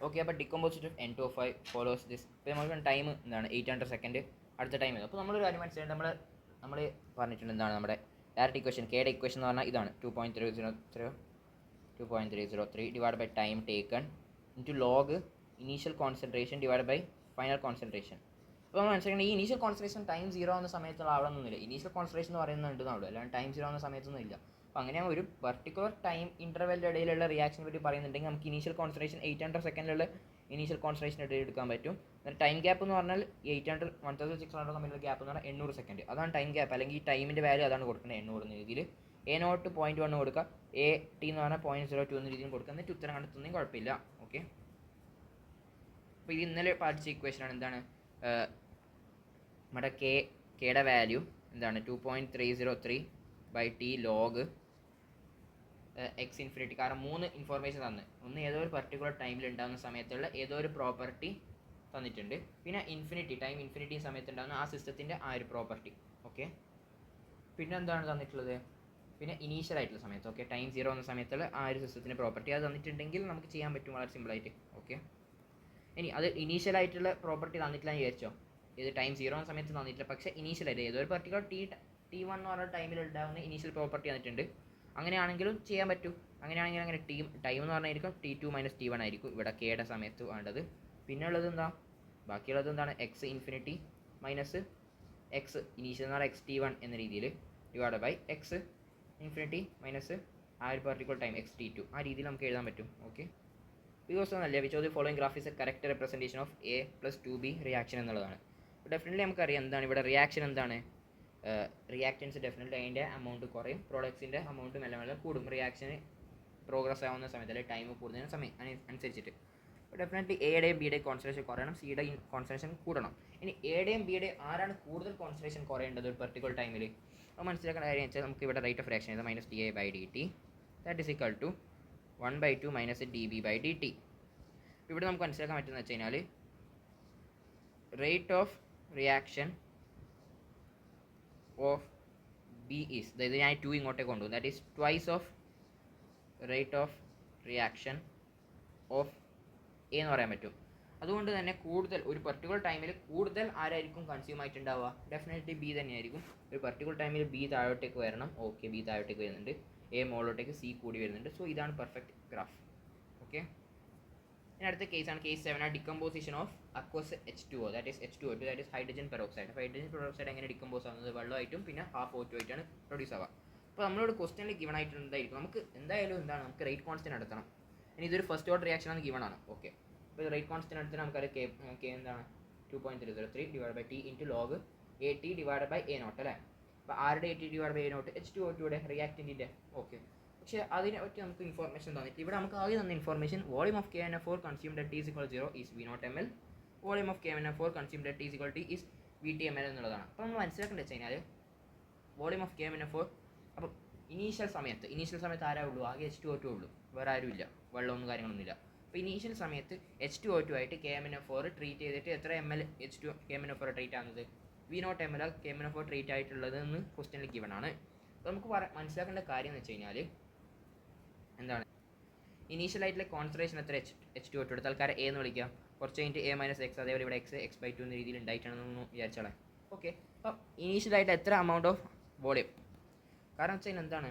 Okay, അപ്പോൾ ഡിക്കമ്പോസിറ്റ് of N2O5 follows this. ഇപ്പോൾ നമുക്ക് ടൈം എന്താണ് 800 സെക്കൻഡ്, അടുത്ത ടൈം ഇത്. അപ്പോൾ നമ്മളൊരു കാര്യം മനസ്സിലായിട്ട് നമ്മൾ പറഞ്ഞിട്ടുണ്ട് എന്താണ് നമ്മുടെ ഡയറക്റ്റ് ഇക്വേഷൻ, കെയുടെ ഇക്വേഷൻ എന്ന് പറഞ്ഞാൽ ഇതാണ് 2.303 divide by time taken into log initial concentration divide by final concentration. അപ്പോൾ നമ്മൾ മനസ്സിലാക്കേണ്ടത് ഈ ഇനീഷ്യൽ കോൺസെൻട്രേഷൻ ടൈം 0 ആവുന്ന സമയത്തുള്ള ആവണമെന്നൊന്നുമില്ല. ഇനീഷ്യൽ കോൺസെൻട്രേഷൻ എന്ന് പറയുന്നുണ്ടെന്നുള്ളൂ, അല്ലാണ്ട് ടൈം 0 ആവുന്ന സമയത്തൊന്നും ഇല്ല. അപ്പോൾ അങ്ങനെ ഒരു പർട്ടിക്കുലർ ടൈം ഇൻ്റർവെല്ലിൻ്റെ ഇടയിലുള്ള റിയാക്ഷനെ പറ്റി പറയുന്നുണ്ടെങ്കിൽ നമുക്ക് ഇനീഷ്യൽ കോൺസെൻട്രേഷൻ 800 സെക്കൻഡിലുള്ള ഇനീഷ്യൽ കോൺസെൻട്രേഷൻ ഇടയിൽ എടുക്കാൻ പറ്റും. എന്നാൽ ടൈം ഗ്യാപ്പ് എന്ന് പറഞ്ഞാൽ 1600 തമ്മിലുള്ള ഗ്യാപ്പ് എന്ന് പറഞ്ഞാൽ 800 സെക്കൻഡ്. അതാണ് ടൈം ഗ്യാപ്പ്, അല്ലെങ്കിൽ ഈ ടൈമിൻ്റെ വാല്യൂ അതാണ് കൊടുക്കുന്നത് 800 എന്ന രീതിയിൽ. A0 0.1 കൊടുക്കുക, AT എന്ന് പറഞ്ഞാൽ 0.02 എന്ന രീതിയിൽ കൊടുക്കുക, എന്നിട്ട് ഉത്തരം കണ്ടെത്തുന്നതും കുഴപ്പമില്ല. ഓക്കെ, അപ്പോൾ ഇത് ഇന്നലെ പഠിച്ച ഇക്വേഷനാണ്. എന്താണ് നമ്മുടെ കെയുടെ വാല്യൂ എന്താണ് 2.303 by T log X infinity. കാരണം 3 ഇൻഫോർമേഷൻ തന്ന്, ഒന്ന് ഏതോ ഒരു പർട്ടിക്കുലർ ടൈമിൽ ഉണ്ടാകുന്ന സമയത്തുള്ള ഏതോ ഒരു പ്രോപ്പർട്ടി തന്നിട്ടുണ്ട്, പിന്നെ ഇൻഫിനിറ്റി ടൈം ഇൻഫിനിറ്റി സമയത്ത് ഉണ്ടാകുന്ന ആ സിസ്റ്റത്തിൻ്റെ ആ ഒരു പ്രോപ്പർട്ടി. ഓക്കെ, പിന്നെ എന്താണ് തന്നിട്ടുള്ളത്, പിന്നെ ഇനീഷ്യൽ ആയിട്ടുള്ള സമയത്ത്, ഓക്കെ ടൈം 0 എന്ന സമയത്തുള്ള ആ ഒരു സിസ്റ്റത്തിൻ്റെ പ്രോപ്പർട്ടി അത് തന്നിട്ടുണ്ടെങ്കിൽ നമുക്ക് ചെയ്യാൻ പറ്റും വളരെ സിമ്പിളായിട്ട്. ഓക്കെ, ഇനി അത് ഇനീഷ്യൽ ആയിട്ടുള്ള പ്രോപ്പർട്ടി തന്നിട്ടില്ല എന്ന് വിചാരിച്ചോ, ഇത് ടൈം 0 എന്ന സമയത്ത് തന്നിട്ടില്ല, പക്ഷേ ഇനീഷ്യലായിട്ട് ഏതോ ഒരു പർട്ടിക്കുലർ T1 എന്ന് പറഞ്ഞ ടൈമിൽ ഉണ്ടാകുന്ന ഇനീഷ്യൽ പ്രോപ്പർട്ടി തന്നിട്ടുണ്ട്. അങ്ങനെയാണെങ്കിലും ചെയ്യാൻ പറ്റും. അങ്ങനെയാണെങ്കിൽ അങ്ങനെ ടൈം എന്ന് പറഞ്ഞായിരിക്കും T2 മൈനസ് T1 ആയിരിക്കും ഇവിടെ കെയുടെ സമയത്ത് വേണ്ടത്. പിന്നെ ഉള്ളത് എന്താ, ബാക്കിയുള്ളത് എന്താണ് X infinity minus X initial എന്ന് പറഞ്ഞാൽ XT1 എന്ന രീതിയിൽ divide by X infinity minus ആ ഒരു പർട്ടിക്കുലർ ടൈം XT2, ആ രീതിയിൽ നമുക്ക് എഴുതാൻ പറ്റും. ഓക്കെ, ബിക്കോസ് ഒന്നല്ല which of the following graph is A correct representation of A + 2B reaction എന്നുള്ളതാണ്. ഡെഫിനറ്റ്ലി നമുക്കറിയാം എന്താണ് ഇവിടെ റിയാക്ഷൻ എന്താണ്, റിയാക്റ്റൻസ് ഡെഫിനറ്റ്ലി അതിൻ്റെ എമൗണ്ട് കുറയും, പ്രോഡക്ട്സിൻ്റെ എമൗണ്ട് മെല്ലെ മെല്ലെ കൂടും റിയാക്ഷന് പ്രോഗ്രസ് ആവുന്ന സമയത്ത്, അല്ലെങ്കിൽ ടൈം കൂടുന്നതിന് സമയം അനുസരിച്ചിട്ട്. ഡെഫിനറ്റ്ലി എയുടെയും ബിയുടെയും കോൺസെൻട്രേഷൻ കുറയണം, സിയുടെ കോൺസെൻട്രേഷൻ കൂടണം. ഇനി എയുടെയും ബിയുടെയും ആരാണ് കൂടുതൽ കോൺസെൻട്രേഷൻ കുറയേണ്ടത് ഒരു പർട്ടിക്കുലർ ടൈമിൽ, അത് മനസ്സിലാക്കുന്ന കാര്യം വെച്ചാൽ നമുക്ക് ഇവിടെ റേറ്റ് ഓഫ് റിയാക്ഷൻ ചെയ്താൽ -dA/dt that is equal to 1/2 - dB/dt. ഇവിടെ നമുക്ക് മനസ്സിലാക്കാൻ പറ്റുന്നത് വെച്ച് കഴിഞ്ഞാൽ rate of reaction of B is, അതായത് ഞാൻ 2 ഇങ്ങോട്ടേക്ക് കൊണ്ടുപോകും, that is twice of rate of reaction of A എന്ന് പറയാൻ പറ്റും. അതുകൊണ്ട് തന്നെ കൂടുതൽ ഒരു പർട്ടിക്കുലർ ടൈമിൽ കൂടുതൽ ആരായിരിക്കും കൺസ്യൂം ആയിട്ടുണ്ടാവുക, ഡെഫിനറ്റ്ലി ബി തന്നെയായിരിക്കും. ഒരു പർട്ടിക്കുലർ ടൈമിൽ ബി താഴോട്ടേക്ക് വരണം, ഓക്കെ ബി താഴോട്ടേക്ക് വരുന്നുണ്ട്, എ മുകളിലോട്ടേക്ക് സി കൂടി വരുന്നുണ്ട്. സോ ഇതാണ് പെർഫെക്റ്റ് ഗ്രാഫ്. ഓക്കെ, ഇനി അടുത്ത കേസാണ് case 7, decomposition of aqueous H2O, that is H2O2, that is hydrogen peroxide. അപ്പോൾ ഹൈഡ്രജൻ പെറോക്സൈഡ് എങ്ങനെ ഡിക്കമ്പോസ് ആവുന്നത്, വെള്ളമായിട്ടും പിന്നെ ഹാഫ് O2 ആയിട്ടാണ് പ്രൊഡ്യൂസ് ആവുക. അപ്പോൾ നമ്മളോട് ക്വസ്റ്റനിൽ ഗിവൺ ആയിട്ട് എന്തായിരിക്കും, നമുക്ക് എന്തായാലും എന്താണ് നമുക്ക് റേറ്റ് കോൺസ്റ്റന്റ് നടത്തണം. ഇനി ഇതൊരു ഫസ്റ്റ് ഓർഡർ റിയാക്ഷൻ ആണ്, ഗിവൺ ആണ്. ഓക്കെ, അപ്പോൾ റേറ്റ് കോൺസ്റ്റന്റ് എടുത്തിട്ട് നമുക്കറിയാം കെ എന്താണ് 2.303 divide by T into log AT divide by A0 അല്ലേ. അപ്പോൾ ആരുടെ AT ഡിവൈഡ് ബൈ A0, H2O2യുടെ റിയാക്റ്റൻറ്റിൻ്റെ. ഓക്കെ, പക്ഷേ അതിനെ പറ്റി നമുക്ക് ഇൻഫോർമേഷൻ തന്നിട്ട് ഇവിടെ നമുക്ക് ആകെ തന്ന information volume of KNF4 consumed at T = 0 is V0 ml, volume of KNF4 consumed at T = T is VT ml എന്നുള്ളതാണ്. അപ്പോൾ നമ്മൾ മനസ്സിലാക്കേണ്ടത് വെച്ച് കഴിഞ്ഞാൽ വോളിയം ഓഫ് KNF4, അപ്പോൾ ഇനീഷ്യൽ സമയത്ത് ആരാ ഉള്ളൂ, ആകെ H2O2 ഉള്ളൂ, വേറെ ആരുമില്ല, വെള്ളമൊന്നും കാര്യങ്ങളൊന്നുമില്ല. അപ്പോൾ ഇനീഷ്യൽ സമയത്ത് H2O2 ആയിട്ട് KMNO4 ട്രീറ്റ് ചെയ്തിട്ട് എത്ര ml KMNO4 ട്രീറ്റ് ആകുന്നത്, V0 ml KMNO4 ട്രീറ്റ് ആയിട്ടുള്ളത് എന്ന് ക്വസ്റ്റനിൽ ഗിവൺ ആണ്. അപ്പോൾ നമുക്ക് മനസ്സിലാക്കേണ്ട കാര്യം എന്ന് വെച്ച് കഴിഞ്ഞാൽ എന്താണ്, ഇനീഷ്യൽ ആയിട്ടുള്ള കോൺസെൻട്രേഷൻ എത്ര H2O2 എടുത്ത് ആൾക്കാരെ A എന്ന് വിളിക്കുക, കുറച്ച് കഴിഞ്ഞിട്ട് A - x, അതേപോലെ ഇവിടെ x/2 എന്ന രീതിയിൽ ഉണ്ടായിട്ടാണെന്ന് വിചാരിച്ചാളെ. ഓക്കെ, അപ്പം ഇനീഷ്യലായിട്ട് എത്ര എമൗണ്ട് ഓഫ് വോളിയം, കാരണം വെച്ച് കഴിഞ്ഞാൽ എന്താണ്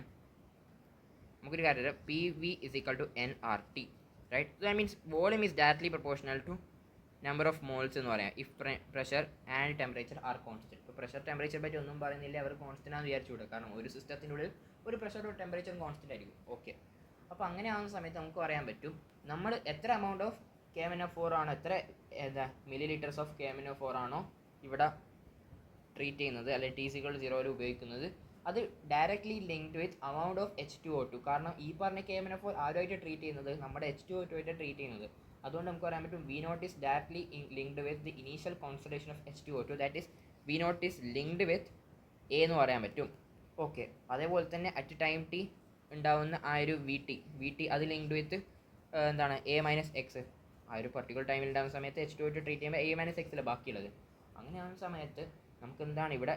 നമുക്കൊരു കാര്യം അറിയാം, PV = nRT, right. That means volume is directly proportional to number of moles എന്ന് പറയാം if pressure and temperature are constant. ഇപ്പോൾ പ്രഷർ ടെമ്പറേച്ചർ പറ്റി ഒന്നും പറയുന്നില്ല, അവർ കോൺസ്റ്റന്റ് ആണെന്ന് വിചാരിച്ചുകൂടെ, കാരണം ഒരു സിസ്റ്റത്തിനുള്ളിൽ ഒരു പ്രഷറും ടെമ്പറേച്ചറും കോൺസ്റ്റന്റ് ആയിരിക്കും. ഓക്കെ, അപ്പോൾ അങ്ങനെ ആവുന്ന സമയത്ത് നമുക്ക് പറയാൻ പറ്റും നമ്മൾ എത്ര എമൗണ്ട് ഓഫ് KMNO4 ആണോ, എത്ര മില്ലി ലിറ്റേഴ്സ് ഓഫ് KMNO4 ആണോ ഇവിടെ ട്രീറ്റ് ചെയ്യുന്നത്, അല്ലെങ്കിൽ T = 0 ഉപയോഗിക്കുന്നത്, അത് directly linked with amount of H2O2. കാരണം ഈ പറഞ്ഞ KMNO4 ആരുമായിട്ട് ട്രീറ്റ് ചെയ്യുന്നത്, നമ്മുടെ H2O2 ആയിട്ട് ട്രീറ്റ് ചെയ്യുന്നത്. അതുകൊണ്ട് നമുക്ക് പറയാൻ പറ്റും V0 is directly linked with the initial concentration of H2O2, that is V0 is linked with A എന്ന് പറയാൻ പറ്റും. ഓക്കെ, അതേപോലെ തന്നെ അറ്റ് ടൈം T ഉണ്ടാവുന്ന ആ ഒരു VT അത് ലിങ്ക്ഡ് വിത്ത് എന്താണ് A - x, ആ ഒരു പർട്ടിക്കുലർ ടൈമിൽ ഉണ്ടാകുന്ന സമയത്ത് H2O2 ട്രീറ്റ് ചെയ്യുമ്പോൾ A - x അല്ലേ ബാക്കിയുള്ളത്. അങ്ങനെ ആവുന്ന സമയത്ത് നമുക്ക് എന്താണ് ഇവിടെ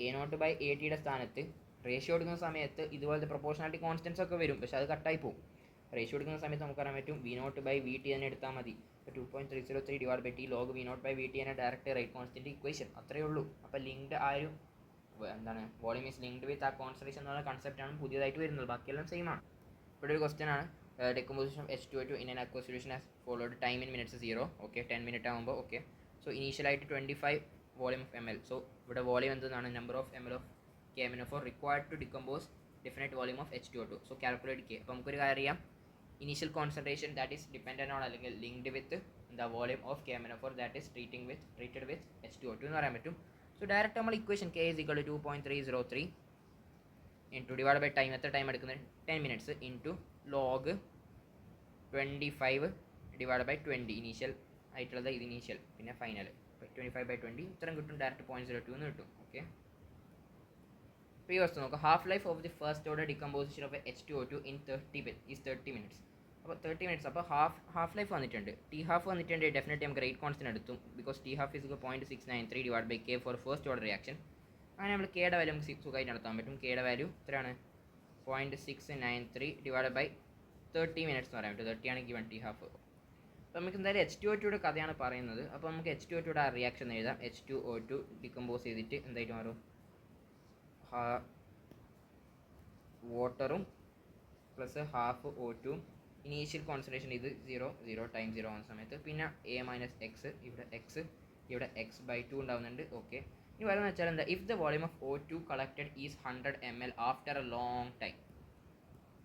A0/ATയുടെ സ്ഥാനത്ത് റേഷ്യോ എടുക്കുന്ന സമയത്ത് ഇതുപോലത്തെ പ്രൊപ്പോർഷണാലിറ്റി കോൺസ്റ്റൻസ് ഒക്കെ വരും, പക്ഷെ അത് കട്ടായി പോകും. റേഷ്യോ എടുക്കുന്ന സമയത്ത് നമുക്കറിയാൻ പറ്റും V0/VT തന്നെ എടുത്താൽ മതി. ഇപ്പോൾ 2.303 divide by T log V0/VT തന്നെ ഡയറക്റ്റ് റേറ്റ് കോൺസ്റ്റൻറ്റ് ഇക്വേഷൻ അത്രയേ ഉള്ളൂ. അപ്പോൾ ലിങ്ക്ഡ് ആ ഒരു എന്താണ് വോളിയം ഈസ് ലിങ്ക്ഡ് വിത്ത് ആ കോൺസെൻട്രേഷൻ എന്നുള്ള കൺസെപ്റ്റാണ് പുതിയതായിട്ട് വരുന്നത്. ബാക്കിയെല്ലാം സെയിം ആണ്. ഇവിടെ ഒരു ക്വസ്റ്റ്യൻ ആണ്, decomposition of H2O2 in an aqueous solution as followed. Time in minutes 0. Okay, 10 minute ആകുമ്പോൾ ഓക്കെ. സോ ഇനീഷ്യലായിട്ട് 25 വോളിയം ഓഫ് ml. സോ ഇവിടെ വോളിയം എന്താണ്, number of ml of KMnO4 required to decompose definite volume of H2O2. So calculate K. അപ്പോൾ നമുക്കൊരു കാര്യം അറിയാം, initial concentration that is dependent on അല്ലെങ്കിൽ linked with the volume of KMnO4 that is treated with H2O2 എന്ന് പറയാൻ പറ്റും. So direct നമ്മൾ equation K is equal to 2.303 into divide by time, എത്ര ടൈം എടുക്കുന്നത് 10 minutes into log 25 divide by 20 initial ആയിട്ടുള്ളത് ഇത് initial പിന്നെ ഫൈനൽ 25/20 ഇത്രയും കിട്ടും. ഡയറക്റ്റ് 0.02 എന്ന് കിട്ടും. ഓക്കെ, ഇപ്പോൾ ഈ വസ്തു നോക്കാം. Half life of the first order decomposition of H2O2 in 30 minutes. അപ്പോൾ 30 മിനിറ്റ്സ്, അപ്പോൾ ഹാഫ് ലൈഫ് വന്നിട്ടുണ്ട്. ടി ഹാഫ് വന്നിട്ടുണ്ട്. ഡെഫിനറ്റ്ലി നമുക്ക് റേറ്റ് കോൺസ്റ്റന്റ് എടുത്തും, because T half is 0.693 divide by K for first order reaction. അങ്ങനെ നമ്മൾ കെയുടെ വാല്യൂ നമുക്ക് സുഖമായിട്ട് നടത്താൻ പറ്റും. കെയുടെ വാല്യൂ എത്രയാണ്, 0.693 ഡിവൈഡ് ബൈ 30 മിനിറ്റ്സ് എന്ന് പറയാൻ പറ്റും. 30 ആണ് ഗിവൺ ടി ഹാഫ്. അപ്പോൾ നമുക്ക് എന്തായാലും H2O2യുടെ കഥയാണ് പറയുന്നത്. അപ്പോൾ നമുക്ക് H2O2യുടെ ആ റിയാക്ഷൻ എഴുതാം. H2O2 ഡിക്കമ്പോസ് ചെയ്തിട്ട് എന്തായിട്ട് മാറും, വാട്ടറും plus half O2. Initial concentration ഇത് 0 ടൈം 0 ആവുന്ന സമയത്ത് പിന്നെ A-X, ഇവിടെ X/2 ഉണ്ടാവുന്നുണ്ട്. ഓക്കെ, ഇനി പറയുന്നത് വെച്ചാൽ എന്താ, if the volume of O2 collected is 100 ml after A long time.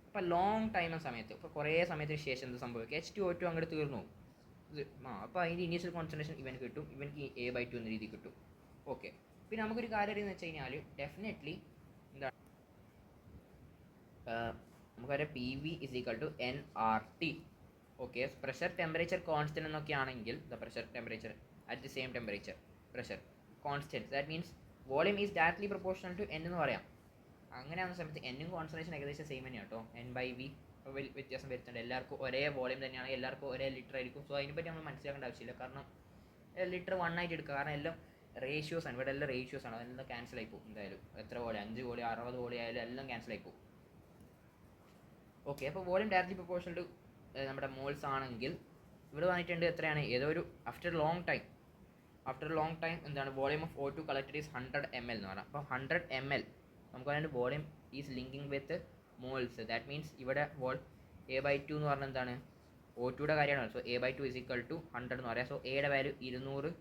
അപ്പോൾ ലോങ് ടൈം എന്ന സമയത്ത്, ഇപ്പോൾ കുറേ സമയത്തിന് ശേഷം എന്ത് സംഭവിക്കും, H2O2 അങ്ങോട്ട് തീർന്നു. അപ്പോൾ അതിൻ്റെ ഇനീഷ്യൽ കോൺസെൻട്രേഷൻ ഇവൻ കിട്ടും, ഇവൻക്ക് A/2 എന്ന രീതി കിട്ടും. ഓക്കെ, പിന്നെ നമുക്കൊരു കാര്യം അറിയുന്നത് വെച്ച് കഴിഞ്ഞാൽ ഡെഫിനറ്റ്ലി എന്താണ്, നമുക്കറിയാം PV is equal to nRT. Okay, pressure temperature constant എന്നൊക്കെ ആണെങ്കിൽ the pressure temperature at the same temperature pressure constant, that means volume is directly proportional to n എന്ന് പറയാം. അങ്ങനെ ആവുന്ന സമയത്ത് എന്നും കോൺസെൻട്രേഷൻ ഏകദേശം സെയിം തന്നെയാണ് കേട്ടോ. N/V വ്യത്യാസം വരുത്തുന്നുണ്ട്. എല്ലാവർക്കും ഒരേ വോളിയം തന്നെയാണ്, എല്ലാവർക്കും ഒരേ ലിറ്റർ ആയിരിക്കും. സോ അതിനെപ്പറ്റി നമ്മൾ മനസ്സിലാക്കേണ്ട ആവശ്യമില്ല, കാരണം ലിറ്റർ 1 ആയിട്ട് എടുക്കുക, കാരണം എല്ലാം റേഷ്യോസ് ആണ്. ഇവിടെ എല്ലാം റേഷ്യോസ് ആണ്, അതെല്ലാം ക്യാൻസൽ ആയി പോകും. എന്തായാലും എത്ര വോളിയം, 5 വോളിയം 60 വോളിയം ആയാലും എല്ലാം ക്യാൻസൽ ആയി പോകും. ഓക്കെ, അപ്പോൾ വോളിയം ഡയറക്ട്ലി പ്രൊപ്പോർഷണൽ ടു നമ്മുടെ മോൾസ് ആണെങ്കിൽ ഇവിടെ വന്നിട്ടുണ്ട് എത്രയാണ്, ഏതോ ഒരു ആഫ്റ്റർ ലോങ് ടൈം എന്താണ് volume of O2 collected is 100 ml എന്ന് പറയാം. അപ്പോൾ 100 ml നമുക്ക് പറയുന്നത് volume is linking with moles. That means ഇവിടെ A/2 എന്ന് പറഞ്ഞാൽ എന്താണ്, O2യുടെ കാര്യമാണ്. So A/2 is equal to 100 എന്ന് പറയാം. സോ എയുടെ വാല്യൂ 200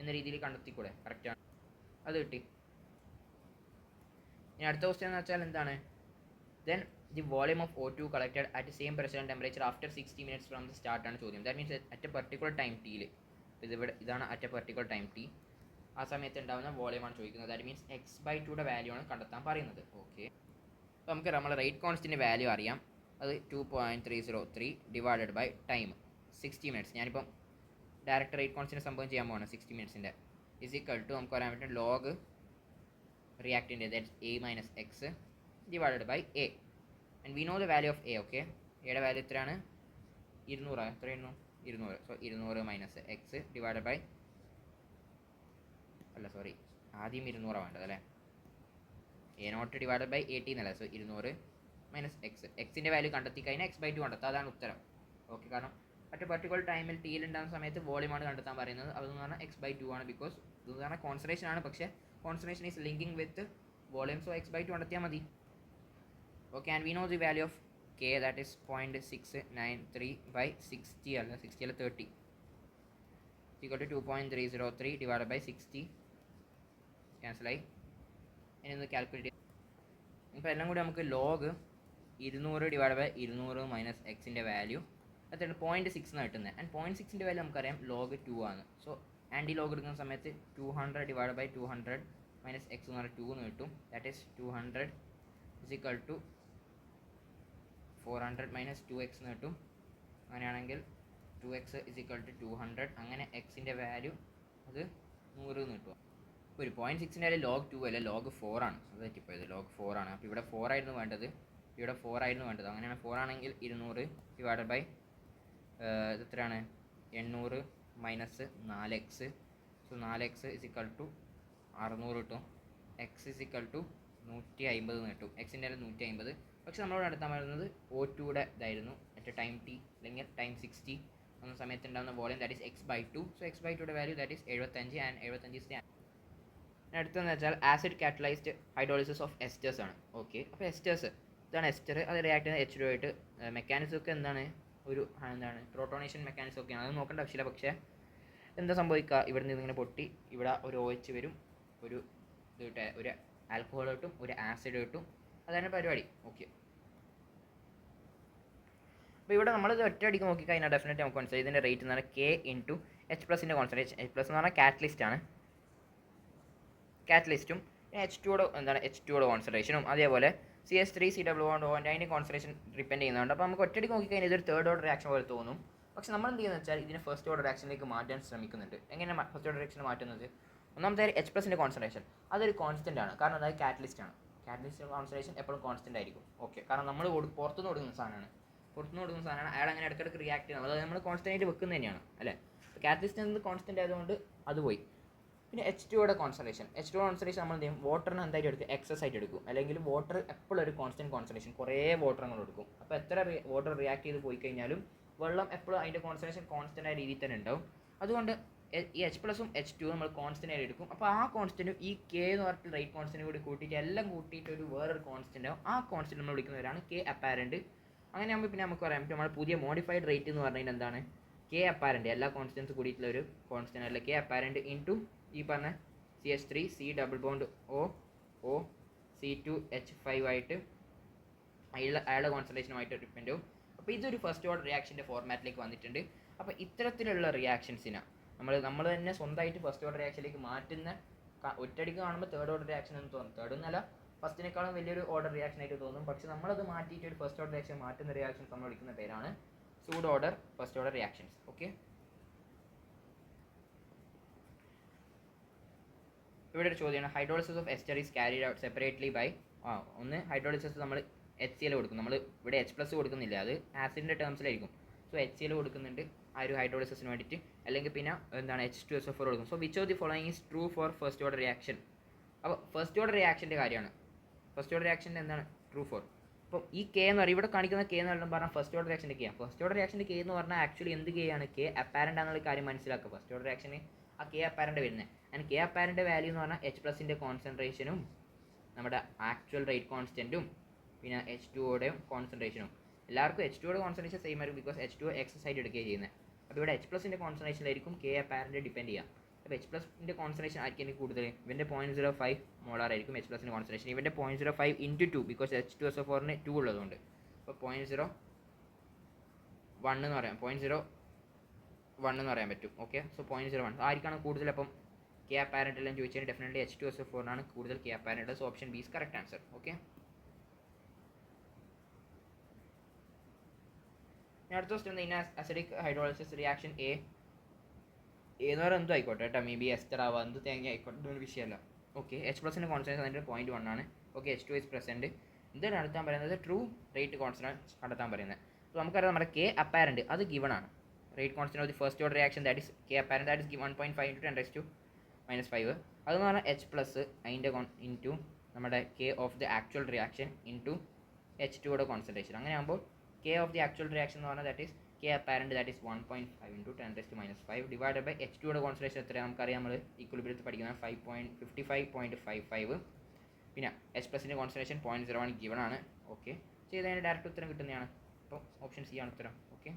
എന്ന രീതിയിൽ കണ്ടെത്തിക്കൂടെ, കറക്റ്റാണ്, അത് കിട്ടി. ഇനി അടുത്ത ക്വസ്റ്റ്യൻ എന്ന് വെച്ചാൽ എന്താണ്, then the volume of O2 collected at the same pressure and temperature after 60 minutes from the start ആണ് ചോദ്യം. That means at A particular time ടിയിൽ, ഇതാണ് at A particular time T, ആ സമയത്ത് ഉണ്ടാകുന്ന വോളിയമാണ് ചോദിക്കുന്നത്. ദാറ്റ് മീൻസ് X/2യുടെ വാല്യൂ ആണ് കണ്ടെത്താൻ പറയുന്നത്. ഓക്കെ, അപ്പോൾ നമുക്ക് നമ്മളെ റേറ്റ് കോൺസ്റ്റൻറ്റിൻ്റെ വാല്യൂ അറിയാം. അത് 2.303 ഡിവൈഡഡ് ബൈ ടൈം 60 മിനിറ്റ്സ്. ഞാനിപ്പം ഡയറക്റ്റ് റേറ്റ് കോൺസ്റ്റൻറ്റ് സംഭവം ചെയ്യാൻ പോവാണ്. 60 മിനിറ്റ്സിൻ്റെ ഇസ് ഈക്വൽ ടു നമുക്ക് പറയാൻ പറ്റും ലോഗ് റിയാക്റ്റിൻ്റെ that A-X divided by A. And we know the value of A. Okay, എയുടെ വാല്യൂ എത്രയാണ്, 200. എത്രയായിരുന്നു, 200. So 200 minus X divide by ആദ്യം 200 വേണ്ടത് അല്ലേ, A0 ഡിവൈഡ് ബൈ 80 എന്നല്ല. സോ 200 മൈനസ് എക്സിൻ്റെ വാല്യൂ കണ്ടെത്തി കഴിഞ്ഞാൽ X/2 കണ്ടെത്താം, അതാണ് ഉത്തരം. ഓക്കെ, കാരണം അറ്റ് പെർട്ടിക്കുലർ ടൈമിൽ ടിയിൽ ഉണ്ടാകുന്ന സമയത്ത് വോളിയമാണ് കണ്ടെത്താൻ പറയുന്നത്. അതെന്ന് പറഞ്ഞാൽ X/2 ആണ്, ബിക്കോസ് ഇതെന്ന് പറഞ്ഞാൽ കോൺസെൻട്രേഷൻ ആണ്, പക്ഷേ concentration is linking with volume. So X/2 കണ്ടെത്തിയാൽ മതി. Okay, and we know the value of K, that is 0.693 by 60 അല്ല 60 അല്ല 30 equal to 2.303 divided by 60 cancel ആയി. ഇനി ഒന്ന് കാൽക്കുലേറ്റ് ചെയ്യാം. ഇപ്പോൾ എല്ലാം കൂടി നമുക്ക് ലോഗ് 200 ഡിവൈഡ് ബൈ 200 മൈനസ് എക്സിൻ്റെ വാല്യൂ എത്രയാണ്, 0.6 എന്നാണ് കിട്ടുന്നത്. ആൻഡ് 0.6ൻ്റെ വാല്യൂ നമുക്കറിയാം ലോഗ് 2 ആണ്. സോ ആൻറ്റി ലോഗ് എടുക്കുന്ന സമയത്ത് 200 ഡിവൈഡ് ബൈ 200 മൈനസ് എക്സ് എന്ന് പറഞ്ഞാൽ 2 എന്ന് കിട്ടും. That is 200 is equal to 400 minus 2x എന്ന് കിട്ടും. അങ്ങനെയാണെങ്കിൽ 2x is equal to 200. അങ്ങനെ എക്സിൻ്റെ വാല്യൂ അത് 100 എന്ന് കിട്ടും. ഒരു 0.6ൻ്റെ വാല്യൂ ലോഗ് 2 അല്ല, ലോഗ് 4 ആണ്. അത് തെറ്റിപ്പോയത്, ലോഗ് 4 ആണ്. അപ്പോൾ ഇവിടെ 4 ആയിരുന്നു വേണ്ടത്, ഇവിടെ 4 ആയിരുന്നു വേണ്ടത്. അങ്ങനെയാണ് 4 ആണെങ്കിൽ 200 ഡിവൈഡ് ബൈ എത്രയാണ്, 800 minus 4x. So 4x is equal to 600 കിട്ടും. x is equal to 150 എന്ന് കിട്ടും. എക്സിൻ്റെ 150. പക്ഷെ നമ്മളോട് നടത്താൻ പറയുന്നത് O2യുടെ ഇതായിരുന്നു മറ്റേ ടൈം ടി അല്ലെങ്കിൽ ടൈം 60 എന്ന സമയത്ത് ഉണ്ടാകുന്ന volume that is x/2. So x/2യുടെ value that is 75 and 75 is അടുത്തെന്ന് വെച്ചാൽ acid catalysed hydrolysis of esters ആണ്. ഓക്കെ, അപ്പോൾ എസ്റ്റേഴ്സ് ഇതാണ് എസ്റ്റർ. അത് റിയാക്ട് ചെയ്യുന്ന H2 ആയിട്ട്. മെക്കാനിസം ഒക്കെ എന്താണ് പ്രോട്ടോണേഷൻ മെക്കാനിസം ഒക്കെയാണ്, അത് നോക്കേണ്ട ആവശ്യമില്ല. പക്ഷേ എന്താ സംഭവിക്കുക, ഇവിടെ നിന്ന് ഇങ്ങനെ പൊട്ടി ഇവിടെ ഒരു OH വരും, ഒരു ഒരു ആൽക്കഹോൾ കിട്ടും, ഒരു ആസിഡ് കിട്ടും, അതാണ് പരിപാടി. ഓക്കെ, അപ്പോൾ ഇവിടെ നമ്മളിത് ഒറ്റയടിക്ക് നോക്കിക്കഴിഞ്ഞാൽ ഡെഫിനറ്റ് നമുക്ക് മനസ്സിലായി ഇതിൻ്റെ റേറ്റ് എന്ന് പറഞ്ഞാൽ K×H+ൻ്റെ കോൺസെൻട്രേഷൻ. H+ എന്ന് പറഞ്ഞാൽ കാറ്റലിസ്റ്റും H2യുടെ കോൺസെൻട്രേഷനും അതേപോലെ CH3COO അതിൻ്റെ കോൺസെൻട്രേഷൻ ഡിപ്പെൻഡ് ചെയ്യുന്നുണ്ട്. അപ്പോൾ നമുക്ക് ഒറ്റയടിക്ക് നോക്കിക്കഴിഞ്ഞാൽ ഇതൊരു തേർഡ് ഓർഡർ റിയാക്ഷൻ പോലെ തോന്നും. പക്ഷെ നമ്മൾ എന്ത് ചെയ്യുന്നത് വെച്ചാൽ ഇതിനെ ഫസ്റ്റ് ഓർഡർ റിയാക്ഷനിലേക്ക് മാറ്റാൻ ശ്രമിക്കുന്നുണ്ട്. എങ്ങനെ ഫസ്റ്റ് ഓർഡർ റിയാക്ഷൻ മാറ്റുന്നത്? ഒന്നാമത്തെ H+ൻ്റെ കോൺസെൻട്രേഷൻ അതൊരു കോൺസ്റ്റൻ്റ് ആണ്, കാരണം അതായത് കാറ്റലിസ്റ്റ് ആണ്. കാറ്റലിസ്റ്റ് കോൺസെൻട്രേഷൻ എപ്പോഴും കോൺസ്റ്റൻ്റ് ആയിരിക്കും. ഓക്കെ, കാരണം നമ്മൾ പുറത്തുനിന്ന് കൊടുക്കുന്ന സാധനമാണ്, അയാൾ അങ്ങനെ ഇടയ്ക്കിടയ്ക്ക് റിയാക്ട് ചെയ്യുന്നത്, അതായത് നമ്മൾ കോൺസ്റ്റൻ്റ് ആയിട്ട് വെക്കുന്നത് തന്നെയാണ് അല്ലേ. കാറ്റലിസ്റ്റ് എന്നത് കോൺസ്റ്റൻ്റ് ആയതുകൊണ്ട് അത് പോയി. പിന്നെ H2യുടെ കോൺസെൻട്രേഷൻ നമ്മൾ എന്ത് ചെയ്യും, വാട്ടറിന് എന്തായിട്ട് എടുക്കും, എക്സസ് ആയിട്ട് എടുക്കും. അല്ലെങ്കിൽ വാട്ടർ എപ്പോഴും ഒരു കോൺസ്റ്റൻറ്റ് കോൺസെൻട്രേഷൻ, കുറേ വാട്ടർ നമ്മൾ എടുക്കും. അപ്പോൾ എത്ര വാട്ടർ റിയാക്ട് ചെയ്ത് പോയി കഴിഞ്ഞാലും വെള്ളം എപ്പോഴും അതിൻ്റെ കോൺസെൻട്രേഷൻ കോൺസ്റ്റൻ്റ് ആയ രീതിയിൽ തന്നെ ഉണ്ടാവും. അതുകൊണ്ട് ഈ H+ഉം H2 നമ്മൾ കോൺസ്റ്റൻ്റ് ആയിട്ട് എടുക്കും. അപ്പോൾ ആ കോൺസ്റ്റൻറ്റും ഈ K എന്ന് പറഞ്ഞിട്ട് റേറ്റ് കോൺസ്റ്റൻറ്റ് കൂടി കൂട്ടിയിട്ട് എല്ലാം കൂട്ടിയിട്ട് ഒരു വേറൊരു കോൺസ്റ്റൻ്റ് ആവും. ആ കോൺസ്റ്റൻറ്റ് നമ്മൾ വിളിക്കുന്നവരാണ് K അപ്പാരൻറ്റ്. അങ്ങനെ ആകുമ്പോൾ പിന്നെ നമുക്ക് പറയാം നമ്മൾ പുതിയ മോഡിഫൈഡ് റേറ്റ് എന്ന് പറഞ്ഞാൽ എന്താണ്, K അപ്പാരൻറ്റ് എല്ലാ കോൺസ്റ്റൻസ് കൂടിയിട്ടുള്ള ഒരു കോൺസ്റ്റൻ്റ് അല്ല, K അപ്പാരൻറ്റ് ഇൻറ്റു ഈ പറഞ്ഞ CH3C+O C2H5 ആയിട്ട് അയാളുടെ കോൺസെൻട്രേഷനുമായിട്ട് ഡിപ്പെൻഡ് ആവും. അപ്പോൾ ഇതൊരു ഫസ്റ്റ് ഓർഡർ റിയാക്ഷൻ്റെ ഫോർമാറ്റിലേക്ക് വന്നിട്ടുണ്ട്. അപ്പോൾ ഇത്തരത്തിലുള്ള റിയാക്ഷൻസിന് നമ്മൾ തന്നെ സ്വന്തമായിട്ട് ഫസ്റ്റ് ഓർഡർ റിയാക്ഷനിലേക്ക് മാറ്റുന്ന, ഒറ്റയടിക്ക് കാണുമ്പോൾ തേർഡ് ഓർഡർ റിയാക്ഷൻ എന്ന് തോന്നും. തേർഡ് എന്നല്ല, ഫസ്റ്റിനേക്കാളും വലിയൊരു ഓർഡർ റിയാക്ഷൻ ആയിട്ട് തോന്നും. പക്ഷേ നമ്മളത് മാറ്റിയിട്ട് ഒരു ഫസ്റ്റ് ഓർഡർ റിയാക്ഷൻ മാറ്റുന്ന റിയാക്ഷൻസ് നമ്മൾ വിളിക്കുന്ന പേരാണ് pseudo order first order reactions. Okay, ഇവിടെ ഒരു ചോദ്യമാണ്, hydrolysis of ester is carried out separately by ഒന്ന് ഹൈഡ്രോളിസിസ് നമ്മൾ HCl കൊടുക്കും. നമ്മൾ ഇവിടെ H+ കൊടുക്കുന്നില്ല, അത് ആസിഡിൻ്റെ ടേംസിലായിരിക്കും. സോ HCl കൊടുക്കുന്നുണ്ട് ആ ഒരു ഹൈഡ്രോളിസിന് വേണ്ടിയിട്ട്. അല്ലെങ്കിൽ പിന്നെ എന്താണ് H2SO4 കൊടുക്കും. So which of the following is true for first order reaction? അപ്പോൾ ഫസ്റ്റ് ഓർഡർ റിയാക്ഷൻ്റെ കാര്യമാണ്. ഫസ്റ്റ് ഓർഡർ റിയാക്ഷൻ്റെ എന്താണ് ട്രൂ ഫോർ? അപ്പോൾ ഈ K എന്ന് പറയും, ഇവിടെ കാണിക്കുന്ന K എന്ന് പറയുമ്പോൾ പറഞ്ഞാൽ ഫസ്റ്റ് ഓർഡർ റിയാക്ഷൻ്റെ K ആണ്. ഫസ്റ്റ് ഓർഡർ റിയാക്ഷൻ്റെ K എന്ന് പറഞ്ഞാൽ ആക്ച്വലി എന്ത് K ആണ്, K അപ്പാരൻ്റ് ആണെന്നുള്ള കാര്യം മനസ്സിലാക്കുക. ഫസ്റ്റ് ഓർഡർ റിയാക്ഷന് ആ K അപ്പാരൻ്റ് വരുന്നത്. ആൻഡ് K അപ്പാരൻ്റ് വാല്യൂ എന്ന് പറഞ്ഞാൽ H+ൻ്റെ കോൺസെൻട്രേഷനും നമ്മുടെ ആക്ച്വൽ റേറ്റ് കോൺസ്റ്റൻറ്റും പിന്നെ H2യുടെയും കോൺസെൻട്രേഷനും. എല്ലാവർക്കും H2യുടെ കോൺസെൻട്രേഷൻ സെയിം ആയിരിക്കും, ബിക്കോസ് H2 എക്സസ് ആയിട്ട് എടുക്കുകയാണ് ചെയ്യുന്നത്. അപ്പോൾ ഇവിടെ H+ൻ്റെ കോൺസെൻട്രേഷനിലായിരിക്കും K അപ്പാരൻ്റ് ഡിപ്പെൻഡ് ചെയ്യുക. അപ്പോൾ H+ൻ്റെ കോൺസെൻട്രേഷൻ ആയിരിക്കും എനിക്ക് കൂടുതൽ. ഇവൻ്റെ 0.05 മോളാർ ആയിരിക്കും H+ൻ്റെ കോൺസെൻട്രേഷൻ. ഇവൻ്റെ 0.05 × 2 ബിക്കോസ് H2SO4ന് 2 ഉള്ളതുകൊണ്ട്. അപ്പോൾ 0.01 എന്ന് പറയാം, 0.01 എന്ന് പറയാൻ പറ്റും. ഓക്കെ, സോ 0.01 ആയിരിക്കാണ് കൂടുതൽ. അപ്പം K അപ്പാരൻ്റ് എല്ലാം ചോദിച്ചാൽ ഡെഫിനറ്റ്ലി H2SO4 ആണ് കൂടുതൽ K apparent. So option B is correct answer. Okay, അടുത്ത question in acidic hydrolysis reaction A എന്ന് പറയുന്നത് എന്തും ആയിക്കോട്ടെ കേട്ടോ, മേ ബി എസ്റ്റർ ആവാം, എന്ത് തേങ്ങ ആയിക്കോട്ടെ, ഇതൊരു വിഷയമല്ല. ഓക്കെ, H+ൻ്റെ കോൺസെൻട്രേഷൻ അതിൻ്റെ 0.1 ആണ്. Okay, H2 is present. ഇത് നടത്താൻ പറയുന്നത് ട്രൂ റേറ്റ് കോൺസ്റ്റൻറ്റ് കണ്ടെത്താൻ പറയുന്നത്. അപ്പോൾ നമുക്കറിയാം നമ്മുടെ K അപ്പാരൻ്റ് അത് ഗിവൺ ആണ്. Rate constant of the first order reaction that is K apparent that is 1.5 × 10⁻⁵. അതെന്ന് പറഞ്ഞാൽ H+ അതിൻ്റെ ഇൻറ്റു നമ്മുടെ K of the actual reaction into H2യുടെ കോൺസെൻട്രേഷൻ. അങ്ങനെ ആകുമ്പോൾ K of the actual reaction എന്ന് പറഞ്ഞാൽ that is K apparent that is 1.5 × 10⁻⁵ divided by H2യുടെ കോൺസെൻട്രേഷൻ എത്രയാണ് നമുക്കറിയാം, നമ്മൾ ഈക്വലിബ്രിയത്തിൽ പഠിക്കുന്നത് 55.55. പിന്നെ H+ൻ്റെ കോൺസെൻട്രേഷൻ 0.01 ഗിവൺ ആണ്. ഓക്കെ, ചെയ്തതിന് ഡയറക്റ്റ് ഉത്തരം കിട്ടുന്നതാണ്. അപ്പോൾ ഓപ്ഷൻ സി ആണ് ഉത്തരം. ഓക്കെ,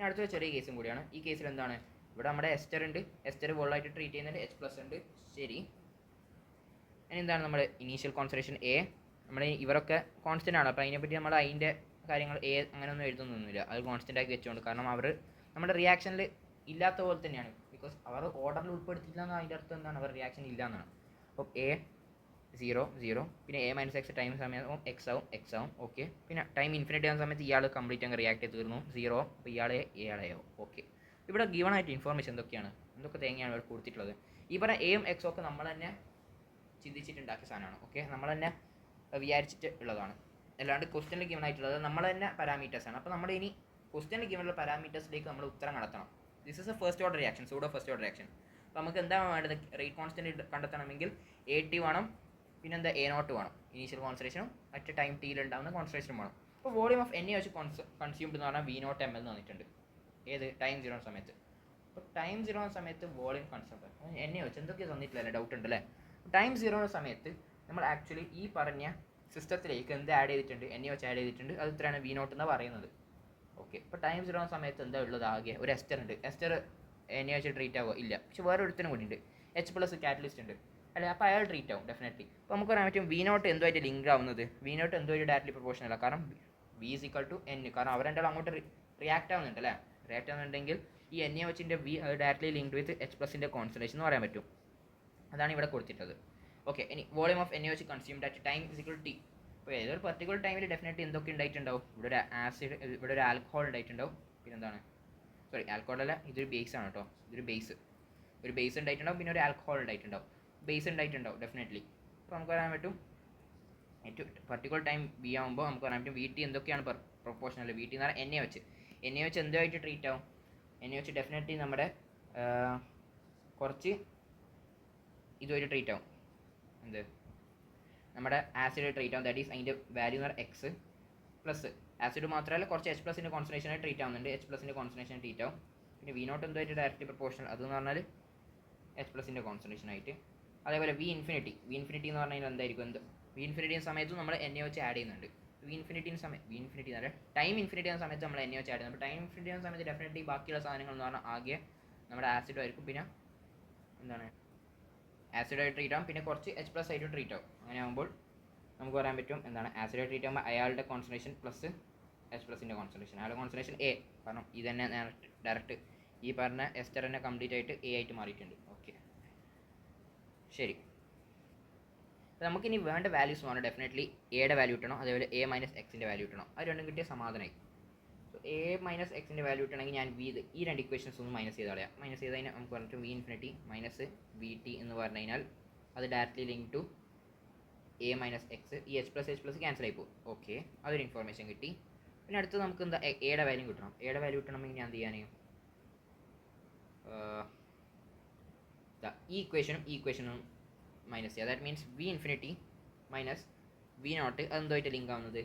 അടുത്ത ചെറിയ കേസും കൂടിയാണ്. ഈ കേസിൽ എന്താണ്, ഇവിടെ നമ്മുടെ എസ്റ്റർ ഉണ്ട്, എസ്റ്റർ വോളായിട്ട് ട്രീറ്റ് ചെയ്യുന്നുണ്ട്, H+ ഉണ്ട്. ശരി, ഇനി എന്താണ് നമ്മുടെ ഇനീഷ്യൽ കോൺസെൻട്രേഷൻ എ. നമ്മുടെ ഇവരൊക്കെ കോൺസ്റ്റൻ്റ് ആണ്. അപ്പോൾ അതിനെപ്പറ്റി നമ്മൾ അതിൻ്റെ കാര്യങ്ങൾ എ അങ്ങനെയൊന്നും എഴുതുന്നൊന്നുമില്ല, അത് കോൺസ്റ്റൻ്റ് ആക്കി വെച്ചുകൊണ്ട്. കാരണം അവർ നമ്മുടെ റിയാക്ഷനിൽ ഇല്ലാത്ത പോലെ തന്നെയാണ്, ബിക്കോസ് അവർ ഓർഡറിൽ ഉൾപ്പെടുത്തിയില്ല എന്ന് അതിൻ്റെ അർത്ഥം എന്താണ്, അവർ റിയാക്ഷൻ ഇല്ല എന്നാണ്. അപ്പോൾ A 0 0, പിന്നെ A-x ടൈം സമയം x ആവും. ഓക്കെ, പിന്നെ ടൈം ഇൻഫിനിറ്റി ആകുന്ന സമയത്ത് ഇയാൾ കംപ്ലീറ്റ് അങ്ങ് റിയാക്ട് ചെയ്ത് തീർന്നു 0. അപ്പോൾ ഇയാളെയാവും. ഓക്കെ, ഇവിടെ ഗിവൺ ആയിട്ട് ഇൻഫോർമേഷൻ എന്തൊക്കെ തേങ്ങയാണ് ഇവിടെ കൊടുത്തിട്ടുള്ളത്. ഈ പറഞ്ഞ എയും എക്സും ഒക്കെ നമ്മൾ തന്നെ ചിന്തിച്ചിട്ടുണ്ടാക്കിയ സാധനമാണ്. ഓക്കെ, നമ്മൾ തന്നെ വിചാരിച്ചിട്ട് ഉള്ളതാണ്, അല്ലാണ്ട് ക്വസ്റ്റ്യനിൽ ഗിവൺ ആയിട്ടുള്ളത് നമ്മൾ തന്നെ പാരാമീറ്റേഴ്സാണ്. അപ്പോൾ നമ്മൾ ഇനി ക്വസ്റ്റ്യനിൽ ഗിവണുള്ള പാരാമീറ്റേഴ്സിലേക്ക് നമ്മൾ ഉത്തരം കണ്ടെത്തണം. This is A first order reaction, pseudo first order reaction. അപ്പോൾ നമുക്ക് എന്താ വേണ്ടത്, റേറ്റ് കോൺസ്റ്റൻറ്റ് കണ്ടെത്തണമെങ്കിൽ AT വേണം, പിന്നെന്താ A0 വേണം. ഇനീഷ്യൽ കോൺസെൻട്രേഷനും അറ്റ് ടൈം ടിയിൽ ഉണ്ടാകുന്ന കോൺസെൻട്രേഷനും വേണം. അപ്പോൾ വോളിയം ഓഫ് എന്നെ വെച്ച് കൺസ്യൂംഡ് എന്ന് പറഞ്ഞാൽ V0 ml എന്ന് തന്നിട്ടുണ്ട്. ഏത് ടൈം 0 സമയത്ത്. അപ്പോൾ ടൈം 0 സമയത്ത് വോളിയം കൺസ്യൂംഡ് എന്നെ വെച്ച് എന്തൊക്കെയാണ് തന്നിട്ടില്ലല്ലേ, ഡൗട്ട് ഉണ്ടല്ലേ. ടൈം 0 സമയത്ത് നമ്മൾ ആക്ച്വലി ഈ പറഞ്ഞ സിസ്റ്റത്തിലേക്ക് എന്ത് ആഡ് ചെയ്തിട്ടുണ്ട്, എന്നെ വെച്ച് ആഡ് ചെയ്തിട്ടുണ്ട്. അത് ഇത്രയാണ് V0 എന്നാണ് പറയുന്നത്. ഓക്കെ, ഇപ്പോൾ ടൈം 0 സമയത്ത് എന്താ ഉള്ളത്, ആകെ ഒരു എസ്റ്റർ ഉണ്ട്. എസ്റ്റർ എന്നെ വെച്ച് ട്രീറ്റ് ആവുക ഇല്ല, പക്ഷെ വേറെ ഒരുത്തനും കൂടി ഉണ്ട്, H+ കാറ്റലിസ്റ്റ് ഉണ്ട് അല്ലേ. അപ്പോൾ അയാൾ ട്രീറ്റ് ആവും ഡെഫിനറ്റ്ലി. അപ്പോൾ നമുക്ക് പറയാൻ പറ്റും V0 എന്തുമായിട്ട് ലിങ്ക് ആവുന്നത്, V0 എന്തുമായിട്ട് ഡയറക്റ്റ്ലി പ്രൊപ്പോർഷനൽ അല്ല. കാരണം V = N, കാരണം അവർ രണ്ടാളും അങ്ങോട്ട് റിയാക്ട് ആവുന്നുണ്ട് അല്ലേ. റിയാക്ട് ആവുന്നുണ്ടെങ്കിൽ ഈ എന്നെ വെച്ചിൻ്റെ V ഡയറക്റ്റ്ലി ലിങ്ക്ഡ് വിത്ത് H+ൻ്റെ കോൺസെൻട്രേഷൻ എന്ന് പറയാൻ പറ്റും. അതാണ് ഇവിടെ കൊടുത്തിട്ടത്. ഓക്കെ, ഇനി വോളിയം ഓഫ് എന്നെ വെച്ച് കൺസ്യൂംഡ് അറ്റ് ടൈം T. അപ്പോൾ ഏതൊരു പർട്ടിക്കുലർ ടൈമിൽ ഡെഫിനറ്റ്ലി എന്തൊക്കെ ഉണ്ടായിട്ടുണ്ടാവും, ഇവിടെ ഒരു ആസിഡ്, ഇവിടെ ഒരു ആൽക്കഹോൾ ഉണ്ടായിട്ടുണ്ടാവും. പിന്നെന്താണ്, സോറി ആൽക്കഹോൾ അല്ല, ഇതൊരു ബേസ് ആണ് കേട്ടോ, ഇതൊരു ബേസ് ഉണ്ടായിട്ടുണ്ടാവും. പിന്നെ ഒരു ആൽക്കഹോൾ ഉണ്ടായിട്ടുണ്ടാവും, ബേസ് ഉണ്ടായിട്ടുണ്ടാവും ഡെഫിനറ്റ്ലി. അപ്പോൾ നമുക്ക് പറയാൻ പറ്റും ഏറ്റവും പർട്ടിക്കുലർ ടൈം V ആകുമ്പോൾ നമുക്ക് പറയാൻ പറ്റും VT എന്തൊക്കെയാണ് പ്രൊപ്പോർഷണൽ. VT എന്ന് പറഞ്ഞാൽ എന്നെ വെച്ച് എന്തുമായിട്ട് ട്രീറ്റ് ആവും, എന്നെ വെച്ച് ഡെഫിനറ്റ്ലി നമ്മുടെ കുറച്ച് ഇതുമായിട്ട് ട്രീറ്റ് ആവും, എന്ത് നമ്മുടെ ആസിഡ് ട്രീറ്റ് ആവും. ദാറ്റ് ഈസ് അതിൻ്റെ വാല്യൂ എന്ന് പറഞ്ഞാൽ X പ്ലസ് ആസിഡ് മാത്രമല്ല കുറച്ച് H+ൻ്റെ കോൺസെൻട്രേഷനായി ട്രീറ്റ് ആവുന്നുണ്ട്, H+ൻ്റെ കോൺസെൻട്രേഷൻ ട്രീറ്റ് ആവും. പിന്നെ V0 എന്തുമായിട്ട് ഡയറക്റ്റ് പ്രൊപ്പോർഷണൽ, അതെന്ന് പറഞ്ഞാൽ H+ൻ്റെ കോൺസെൻട്രേഷൻ ആയിട്ട്. അതേപോലെ V ഇൻഫിനിറ്റി എന്ന് പറഞ്ഞാൽ എന്തായിരിക്കും, V സമയത്തും നമ്മൾ എന്നെ വെച്ച് ആഡ് ചെയ്യുന്നുണ്ട്. V ഇൻഫിനിറ്റി എന്ന് ടൈം ഇൻഫിനിറ്റി എന്ന സമയത്ത് നമ്മൾ എന്നെ വെച്ച് ആഡ് ചെയ്യുന്നത്. ടൈം ഇൻഫിനിറ്റി എന്ന സമയത്ത് ഡെഫിനറ്റ്ലി ബാക്കിയുള്ള സാധനങ്ങൾ എന്ന് പറഞ്ഞാൽ ആകെ നമ്മുടെ ആസിഡും ആയിരിക്കും. പിന്നെ എന്താണ് ആസിഡായിട്ട് ട്രീറ്റ് ആവും, പിന്നെ കുറച്ച് H+ ആയിട്ട് ട്രീറ്റ് ആവും. അങ്ങനെ ആകുമ്പോൾ നമുക്ക് പറയാൻ പറ്റും എന്താണ് ആസിഡായിട്ട് ട്രീറ്റ് ആകുമ്പോൾ അയാളുടെ കോൺസെൻട്രേഷൻ പ്ലസ് H+ൻ്റെ കോൺസെൻട്രേഷൻ, അയാളുടെ കോൺസെൻട്രേഷൻ A, കാരണം ഇത് തന്നെ ഡയറക്റ്റ് ഈ പറഞ്ഞ എസ്റ്റർ തന്നെ കംപ്ലീറ്റ് ആയിട്ട് A ആയിട്ട് മാറിയിട്ടുണ്ട്. ഓക്കെ, ശരി. അപ്പോൾ നമുക്കിനി വേണ്ട വാല്യൂസ് എന്ന് പറഞ്ഞാൽ ഡെഫിനറ്റ്ലി എയുടെ വാല്യൂ കിട്ടണം, അതേപോലെ A - Xൻ്റെ വാല്യൂ കിട്ടണം. അത് രണ്ടും കിട്ടിയ സമാധാനമായി. സോ A - Xൻ്റെ വാല്യൂ കിട്ടണമെങ്കിൽ ഞാൻ ഈ രണ്ട് ഇക്വേഷൻസ് ഒന്ന് മൈനസ് ചെയ്ത് കളയാം. മൈനസ് ചെയ്ത് കഴിഞ്ഞാൽ നമുക്ക് പറഞ്ഞിട്ട് V ഇൻഫിനിറ്റി മൈനസ് VT എന്ന് പറഞ്ഞു കഴിഞ്ഞാൽ അത് directly link to A - X. ഈ H++ ക്യാൻസൽ ആയി പോകും. ഓക്കെ, അതൊരു ഇൻഫോർമേഷൻ കിട്ടി. പിന്നെ അടുത്ത് നമുക്ക് എന്താ എയുടെ വാല്യൂ കിട്ടണം. എയുടെ വാല്യൂ കിട്ടണമെങ്കിൽ ഞാൻ എന്ത് ചെയ്യാൻ, ഈ ഇക്വേഷനും മൈനസ് ചെയ്യുക. That means V infinity minus V0 അതെന്തുമായിട്ട് ലിങ്ക് ആവുന്നത്,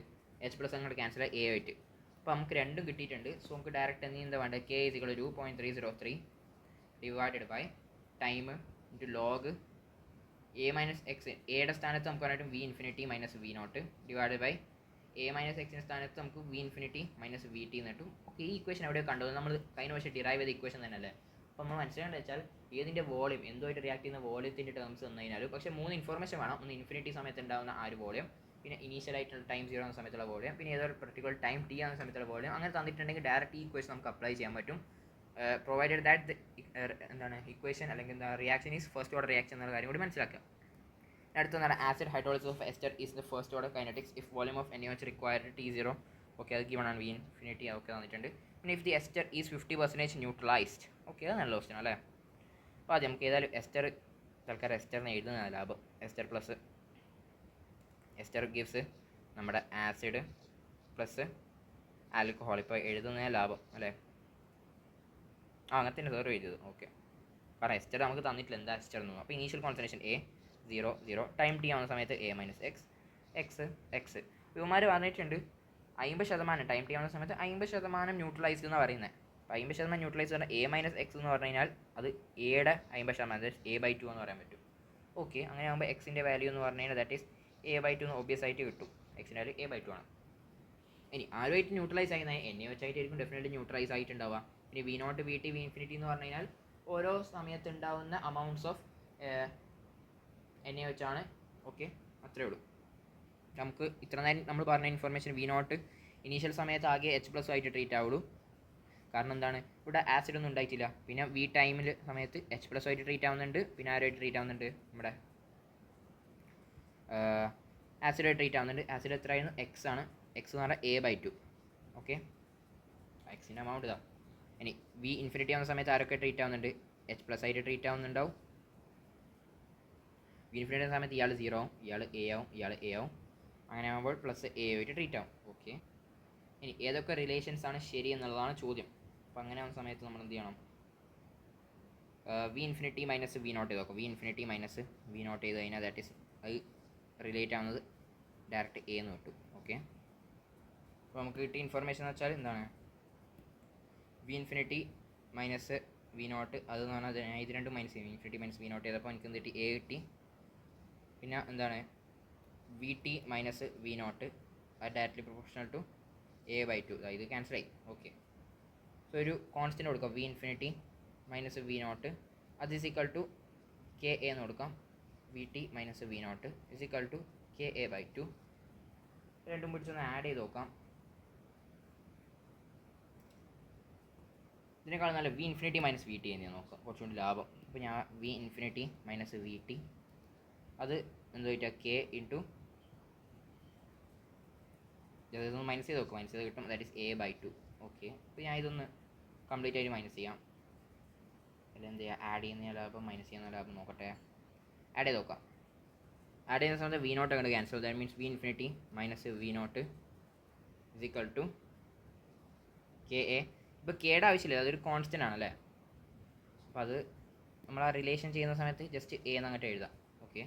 H+ അങ്ങോട്ട് ക്യാൻസൽ A ആയിട്ട്. അപ്പോൾ നമുക്ക് രണ്ടും കിട്ടിയിട്ടുണ്ട്. സോ നമുക്ക് ഡയറക്റ്റ് എന്താ വേണ്ടത്, K = 2.303 divided by time into log A - X. എയുടെ സ്ഥാനത്ത് നമുക്ക് പറഞ്ഞിട്ട് V infinity minus V0 divide by A - Xൻ്റെ സ്ഥാനത്ത് നമുക്ക് V ഇൻഫിനിറ്റി മൈനസ് VT എന്ന് കിട്ടും. ഓക്കെ, ഈ ഇക്വേഷൻ എവിടെ കണ്ടത്, നമ്മൾ കഴിഞ്ഞ വർഷം ഡിറൈവ് ചെയ്ത ഇക്വേഷൻ തന്നെ അല്ലേ. അപ്പോൾ നമ്മൾ മനസ്സിലാക്കേണ്ടത് വെച്ചാൽ ഏതിൻ്റെ വോളിയം എന്തുമായിട്ട് റിയാക്ട് ചെയ്യുന്ന വോളിയത്തിൻ്റെ ടേംസ് തന്നു കഴിഞ്ഞാൽ, പക്ഷേ 3 ഇൻഫോർമേഷൻ വേണം. ഒന്ന് ഇൻഫിനിറ്റി സമയത്ത് ഉണ്ടാകുന്ന ആ ഒരു വോളിയം, പിന്നെ ഇനീഷ്യലായിട്ടുള്ള ടൈം 0 എന്ന സമയത്തുള്ള വോളിയം, പിന്നെ ഏതൊരു പർട്ടിക്കുലർ ടൈം T എന്ന സമയത്തുള്ള വോളിയം. അങ്ങനെ തന്നിട്ടുണ്ടെങ്കിൽ ഡയറക്റ്റ് ഈ ഇക്വേഷൻ നമുക്ക് അപ്ലൈ ചെയ്യാൻ പറ്റും, പ്രൊവൈഡഡ് ദാറ്റ് എന്താണ് ഇക്വേഷൻ അല്ലെങ്കിൽ എന്താ reaction is first order reaction എന്നുള്ള കാര്യം കൂടി മനസ്സിലാക്കുക. അടുത്താണ് acid hydrolysis of ester is the first order kinetics if volume of NaOH required T0. Okay, അത് ഗിവൺ ആണ്. V ഇൻഫിനിറ്റി ഒക്കെ തന്നിട്ടുണ്ട്. പിന്നെ if the ester is 50% neutralised. Okay, അത് നല്ല ക്വസ്റ്റ്യൻ അല്ലേ. അപ്പോൾ ആദ്യം നമുക്ക് ഏതായാലും തൽക്കാലം എസ്റ്ററിനെ എഴുതുന്നതാണ് ലാഭം. എസ്റ്റർ ഗിവ്സ് നമ്മുടെ ആസിഡ് പ്ലസ് ആൽക്കഹോൾ. ഇപ്പോൾ എഴുതുന്നതിന് ലാഭം അല്ലേ. അങ്ങനത്തെ വേറെ എഴുതിയത്. ഓക്കെ, കാരണം എസ്റ്റർ നമുക്ക് തന്നിട്ടില്ല എന്താ എസ്റ്റർ എന്ന്. അപ്പോൾ initial concentration A 0 0, time T ആവുന്ന സമയത്ത് A - X. ഇവന്മാർ പറഞ്ഞിട്ടുണ്ട് 50% ടൈം T ആവുന്ന സമയത്ത് 50% ന്യൂട്രലൈസ്ഡ് എന്നാണ് പറയുന്നത്. അപ്പോൾ 50% ന്യൂട്രലൈസ് പറഞ്ഞാൽ A - X എന്ന് പറഞ്ഞു കഴിഞ്ഞാൽ അത് എയുടെ 50%, A/2 എന്ന് പറയാൻ പറ്റും. ഓക്കെ, അങ്ങനെ ആകുമ്പോൾ Xൻ്റെ വാല്യൂ എന്ന് പറഞ്ഞു കഴിഞ്ഞാൽ ദാറ്റ് ഈസ് A/2 എന്ന് ഒബ്വിയസ് ആയിട്ട് കിട്ടും. Xൻ്റെ വാല്യൂ A/2 ആണ്. ഇനി ആരുമായിട്ട് ന്യൂട്രലൈസ് ആയിരുന്നത് എന്നെ വെച്ചായിട്ടായിരിക്കും ഡെഫിനറ്റ്ലി ന്യൂട്രലൈസ് ആയിട്ടുണ്ടാവുക. പിന്നെ V0 VT V ഇൻഫിനിറ്റി എന്ന് പറഞ്ഞു കഴിഞ്ഞാൽ ഓരോ സമയത്ത് ഉണ്ടാവുന്ന അമൗണ്ട്സ് ഓഫ് എന്നെ വെച്ചാണ്. ഓക്കെ, അത്രേ ഉള്ളൂ. നമുക്ക് ഇത്ര നേരം നമ്മൾ പറഞ്ഞ ഇൻഫർമേഷൻ V0 ഇനീഷ്യൽ സമയത്ത് ആകെ H+ ആയിട്ട് ട്രീറ്റ് ആവുള്ളൂ. കാരണം എന്താണ്, ഇവിടെ ആസിഡ് ഒന്നും ഉണ്ടായിട്ടില്ല. പിന്നെ V ടൈമിൽ സമയത്ത് H+ ആയിട്ട് ട്രീറ്റ് ആവുന്നുണ്ട്. പിന്നെ ആരുമായിട്ട് ട്രീറ്റ് ആവുന്നുണ്ട്, നമ്മുടെ ആസിഡായിട്ട് ട്രീറ്റ് ആവുന്നുണ്ട്. ആസിഡ് എത്രയായിരുന്നു, X ആണ്. X എന്ന് പറഞ്ഞാൽ A/2. ഓക്കെ, Xൻ്റെ എമൗണ്ട് ഇതാ. ഇനി V ഇൻഫിനിറ്റി ആവുന്ന സമയത്ത് ആരൊക്കെ ട്രീറ്റ് ആവുന്നുണ്ട്, H+ ആയിട്ട് ട്രീറ്റ് ആവുന്നുണ്ടാവും. V ഇൻഫിനിറ്റി ആവുന്ന സമയത്ത് ഇയാൾ 0 ആവും, ഇയാൾ A ആവും, ഇയാൾ A ആവും. അങ്ങനെ ആകുമ്പോൾ പ്ലസ് A ആയിട്ട് ട്രീറ്റ് ആവും. ഓക്കെ, ഇനി ഏതൊക്കെ റിലേഷൻസ് ആണ് ശരി എന്നുള്ളതാണ് ചോദ്യം. അപ്പോൾ അങ്ങനെ ആവുന്ന സമയത്ത് നമ്മൾ എന്ത് ചെയ്യണം, V ഇൻഫിനിറ്റി മൈനസ് V0 ചെയ്ത് നോക്കാം. V ഇൻഫിനിറ്റി മൈനസ് V0 ചെയ്ത് കഴിഞ്ഞാൽ ദാറ്റ് ഈസ് അത് റിലേറ്റ് ആവുന്നത് ഡയറക്റ്റ് എ എന്ന് കിട്ടും. ഓക്കെ, അപ്പോൾ നമുക്ക് കിട്ടിയ ഇൻഫർമേഷൻ എന്ന് വെച്ചാൽ എന്താണ്, V infinity minus V nought, അതെന്ന് പറഞ്ഞാൽ ഞാൻ ഇത് രണ്ടും മൈനസ് ചെയ്യും, ഇൻഫിനിറ്റി മൈനസ് വി നോട്ട് ചെയ്തപ്പോൾ എനിക്ക് എന്ത് കിട്ടി, എ കിട്ടി. പിന്നെ എന്താണ് V T minus V naught അത് directly proportional to A by two, ഇത് ക്യാൻസൽ ആയി. ഓക്കെ, സോ ഒരു കോൺസ്റ്റൻറ്റ് കൊടുക്കാം, V infinity minus V naught അത് is equal to K A എന്ന് കൊടുക്കാം. V T minus V not is equal to K A by two. രണ്ടും പിടിച്ചൊന്ന് add ചെയ്ത് നോക്കാം. ഇതിനേക്കാൾ നല്ല V infinity minus V T എന്ന് നോക്കാം, കുറച്ചുകൂടി ലാഭം. അപ്പോൾ ഞാൻ V infinity minus V T അത് എന്താ വെച്ചാൽ കെ ഇൻറ്റു ഇതൊന്ന് മൈനസ് ചെയ്ത് നോക്കും, മൈനസ് ചെയ്ത് കിട്ടും, that is A by two. Okay, അപ്പോൾ ഞാൻ ഇതൊന്ന് കംപ്ലീറ്റ് ആയിട്ട് മൈനസ് ചെയ്യാം. അല്ലെങ്കിൽ എന്ത് ചെയ്യുക, ആഡ് ചെയ്യുന്ന ലാഭം മൈനസ് ചെയ്യുന്ന ലാഭം നോക്കട്ടെ, ആഡ് ചെയ്ത് നോക്കാം. ആഡ് ചെയ്യുന്ന സമയത്ത് വി നോട്ട് അങ്ങോട്ട് cancel, that means V infinity minus V not is equal to K A. ഇപ്പോൾ കെയുടെ ആവശ്യമില്ല, അതൊരു കോൺസ്റ്റൻ്റ് ആണല്ലേ, അപ്പോൾ അത് നമ്മൾ ആ റിലേഷൻ ചെയ്യുന്ന സമയത്ത് ജസ്റ്റ് എ എന്ന് അങ്ങോട്ട് എഴുതാം. ഓക്കെ,